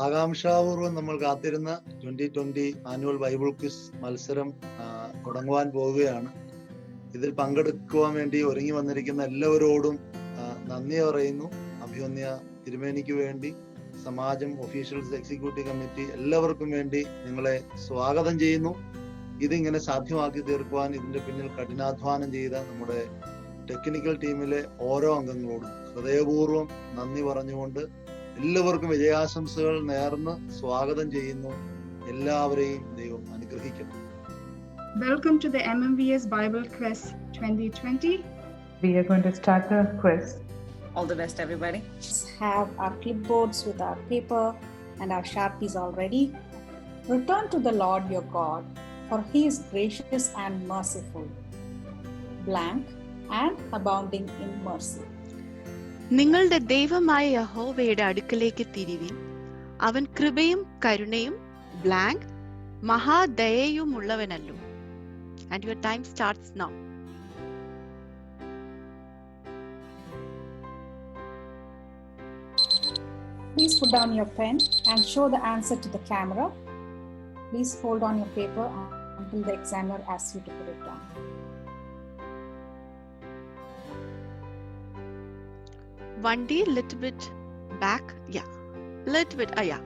ആകാംക്ഷാപൂർവ്വം നമ്മൾ കാത്തിരുന്ന 2020 annual Bible quiz മത്സരം തുടങ്ങുവാൻ പോവുകയാണ്. ഇതിൽ പങ്കെടുക്കുവാൻ വേണ്ടി ഒരുങ്ങി വന്നിരിക്കുന്ന എല്ലാവരോടും നന്ദി പറയുന്നു. അഭിമന്യ തിരുമേനിക്ക് വേണ്ടി സമാജം, ഒഫീഷ്യൽസ്, എക്സിക്യൂട്ടീവ് കമ്മിറ്റി എല്ലാവർക്കും വേണ്ടി നിങ്ങളെ സ്വാഗതം ചെയ്യുന്നു. ഇതിങ്ങനെ സാധ്യമാക്കി തീർക്കുവാൻ ഇതിന്റെ പിന്നിൽ കഠിനാധ്വാനം ചെയ്ത നമ്മുടെ ടെക്നിക്കൽ ടീമിലെ ഓരോ അംഗങ്ങളോടും ഹൃദയപൂർവ്വം നന്ദി പറഞ്ഞുകൊണ്ട് എല്ലാവർക്കും വിജയാശംസകൾ നേർന്ന് സ്വാഗതം ചെയ്യുന്നു. എല്ലാവരെയും ദൈവം അനുഗ്രഹിക്കുന്നു. Welcome to the MMVS Bible Quiz 2020. We are going to start the quiz. All the best, everybody. Let's have our clipboards with our paper and our Sharpies all ready. Return to the Lord your God, for he is gracious and merciful, blank and abounding in mercy. നിങ്ങളുടെ ദൈവമായ യഹോവയുടെ അടുക്കലേക്ക് തിരിവിൻ. അവൻ കൃപയും കരുണയും blank മഹാദയയുമുള്ളവനല്ലോ. And your time starts now. Please put down your pen and show the answer to the camera. Please hold on your paper until the examiner asks you to put it down. One day, little bit back. Yeah. Little bit. Yeah.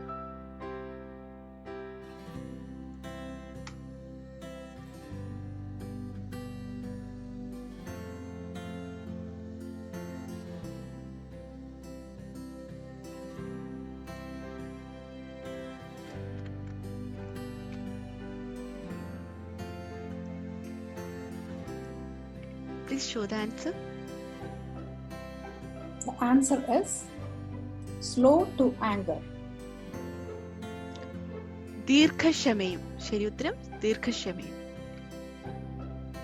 Please show the answer. The answer is slow to anger. ദീർഘക്ഷമയും. ശരി ഉത്തരം ദീർഘക്ഷമയും.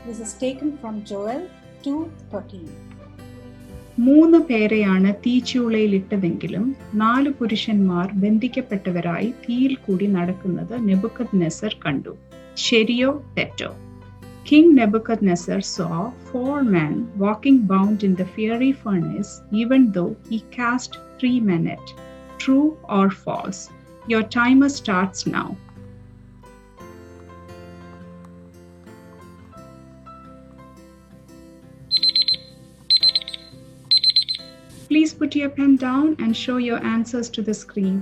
This is taken from Joel 2:13. 3 പേരെയാണ് തീച്ചൂളയിലിട്ടതെങ്കിലും 4 പുരുഷന്മാർ ബന്ധിക്കപ്പെട്ടവരായി തീയിൽ കൂടി നടക്കുന്നത് Nebuchadnezzar കണ്ടു. ശരിയോ തെറ്റോ? King Nebuchadnezzar saw 4 men walking bound in the fiery furnace, even though he cast 3 men in it. True or false? Your timer starts now. Please put your pen down and show your answers to the screen.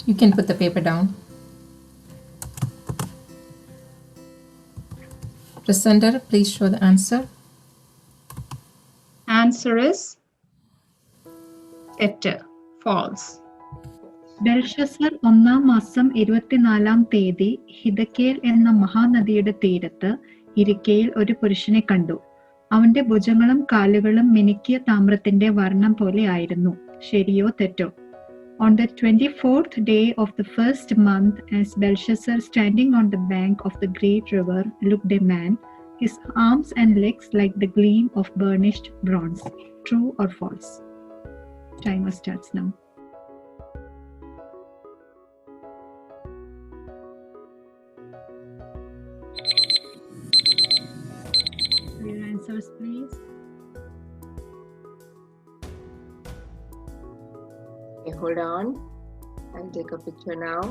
You can put the paper down. Presenter, please show the answer. Answer is തെറ്റ്, false. Belshazzar 1-ാം മാസം 24-ാം തീയതി ഹിദക്കേൽ എന്ന മഹാനദിയുടെ തീരത്ത് ഇരിക്കയിൽ ഒരു പുരുഷനെ കണ്ടു. അവന്റെ ഭുജങ്ങളും കാലുകളും മിനുക്കിയ താമ്രത്തിന്റെ വർണ്ണം പോലെ ആയിരുന്നു. ശരിയോ തെറ്റോ? On the 24th day of the first month, as Belshazzar, standing on the bank of the great river, looked a man, his arms and legs like the gleam of burnished bronze. True or false? Timer starts now. Your answers, please. Okay, hold on. I'll take a picture now.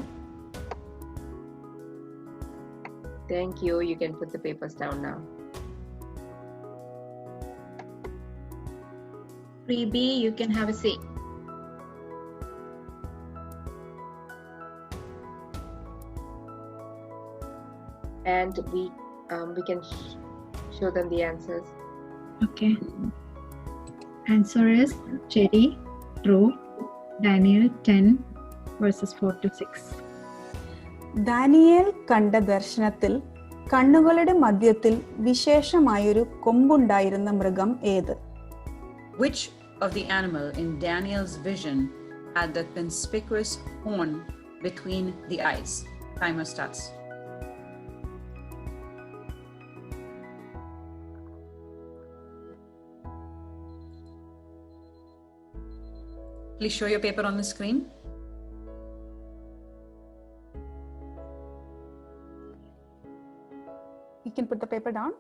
Thank you. You can put the papers down now. 3B, you can have a seat. And we can show them the answers. Okay. Answer is Cherry, true. Daniel 10 verses 4-6. Daniel കണ്ട ദർശനത്തിൽ കണ്ണുകളുടെ മധ്യത്തിൽ വിശേഷമായൊരു കൊമ്പുണ്ടായിരുന്ന മൃഗം ഏത്? Which of the animal in Daniel's vision had the conspicuous horn between the eyes? Timer starts. Please show your paper on the screen. can put the paper down.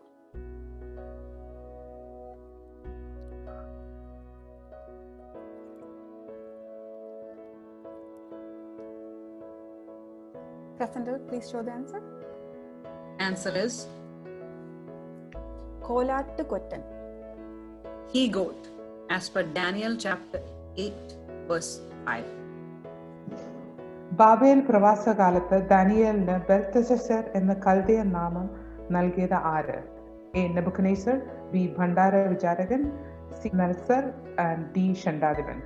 Presenter, please show the answer. Answer is Kolattu Kottan. he goat, as per Daniel chapter 8, verse 5. Babel പ്രവാസകാലത്ത് ദാനിയേലിന് Belteshazzar എന്ന കൽദയൻ നാമം നൽകിയത് ആര്? A. Nebuchadnezzar, B. ഭണ്ഡാര വിചാരകൻ, C. Melzar and D. ഷണ്ഡാധിപൻ.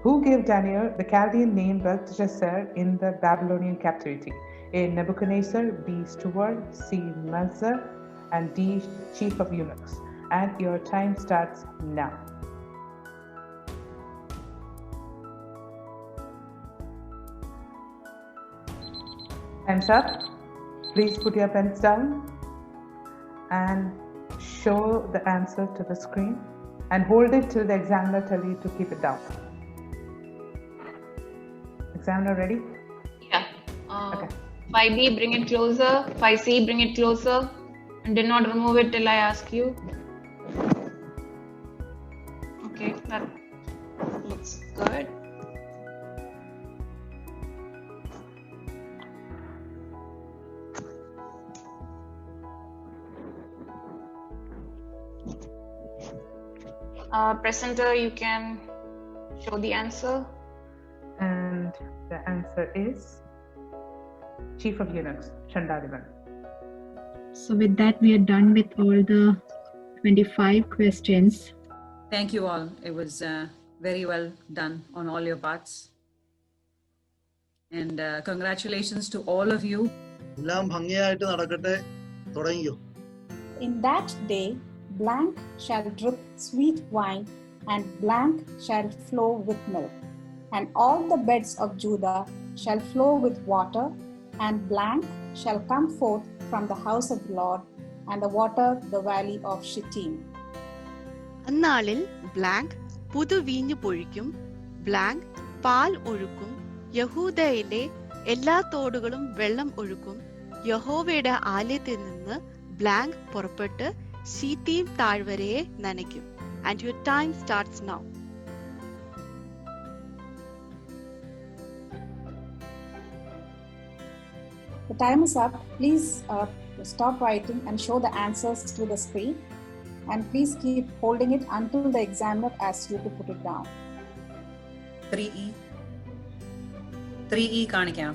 Who gave Daniel the Chaldean name Belteshazzar in the Babylonian captivity? A. Nebuchadnezzar, B. Steward, C. Melzar, and D. Chief of Eunuchs. And your time starts now. Time's up. Please put your pens down and show the answer to the screen and hold it till the examiner tells you to keep it down. Examiner ready? Yeah. Okay. 5B, bring it closer. 5C, bring it closer. And do not remove it till I ask you. Okay, that looks good. Presenter, you can show the answer. And the answer is Chief of Eunuchs, Shandadivan. So with that, we are done with all the 25 questions. Thank you all. It was very well done on all your parts. And congratulations to all of you. എല്ലാം ഭംഗിയായിട്ട് നടക്കട്ടെ. തുടങ്ങിയോ? In that day, blank shall drip sweet wine, and blank shall flow with milk. And all the beds of Judah shall flow with water, and blank shall come forth from the house of the Lord, and the water the valley of Shittim. അന്നാളിൽ blank പുതുവീഞ്ഞു പൊഴിക്കും, blank പാൽ ഒഴുക്കും, യഹൂദയിലെ എല്ലാ തോടുകളും വെള്ളം ഒഴുക്കും. യഹോവയുടെ ആലയത്തിൽ നിന്ന് ബ്ലാങ്ക് പുറപ്പെട്ട് ശീത്തീം താഴ്വരയെ നനയ്ക്കും. And your time starts now. The time is up. Please stop writing and show the answers to the screen. And please keep holding it until the examiner asks you to put it down. 3E. 3E കാണിക്കാം.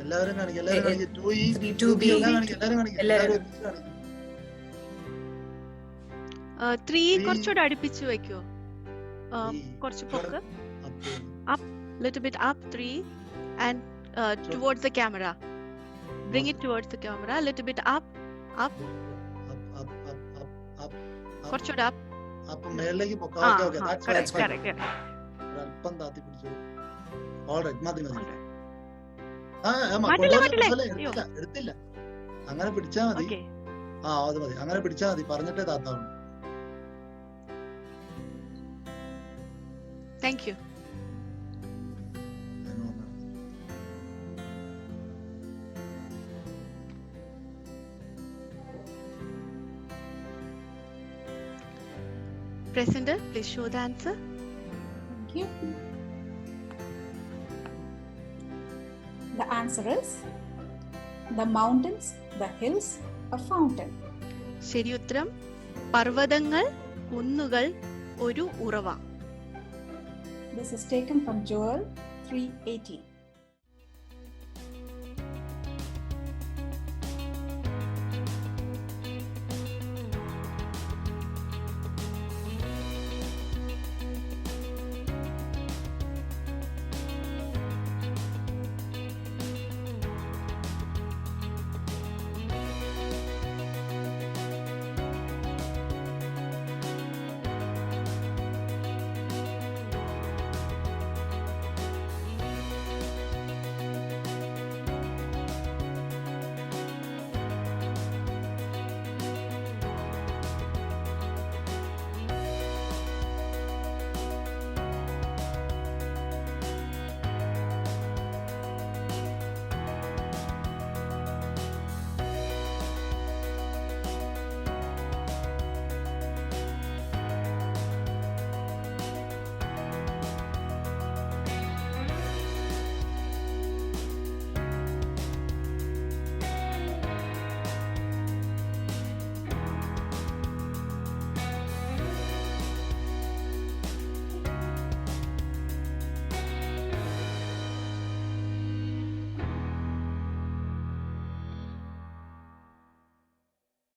എല്ലാവരും കാണിക്കും. എല്ലാവരും കാണിക്കും. 2E, 2B. എല്ലാം കാണിക്കും. എല്ലാവരും കാണിക്കും. എല്ലാവരും ഒരുമിച്ച് കാണിക്കും. 3 കുറച്ചുകൂടെ അടുപ്പിച്ച് വെക്കോ. കുറച്ച് പൊക്ക്. Up, little bit up, 3, and towards the camera. Bring it towards the camera. Little bit up, up. കുറച്ചുകൂടെ up. അപ്പൊ മേളിലേക്ക് പൊക്കാം. Okay, that's correct. അല്പം താത്തി പിടിച്ചു. ഓൾറൈറ്റ്, മതി. എടുത്തില്ല. അങ്ങനെ പിടിച്ചാ മതി. അത് മതി. അങ്ങനെ പിടിച്ചാ മതി. പറഞ്ഞിട്ടേ താത്താവുള്ളൂ. Thank you. Presenter, please show the answer. Thank you. The answer is the mountains, the hills, a fountain. ശരി ഉത്തരം പർവ്വതങ്ങൾ, കുന്നുകൾ, ഒരു ഉറവ. This is taken from Joel 3:18.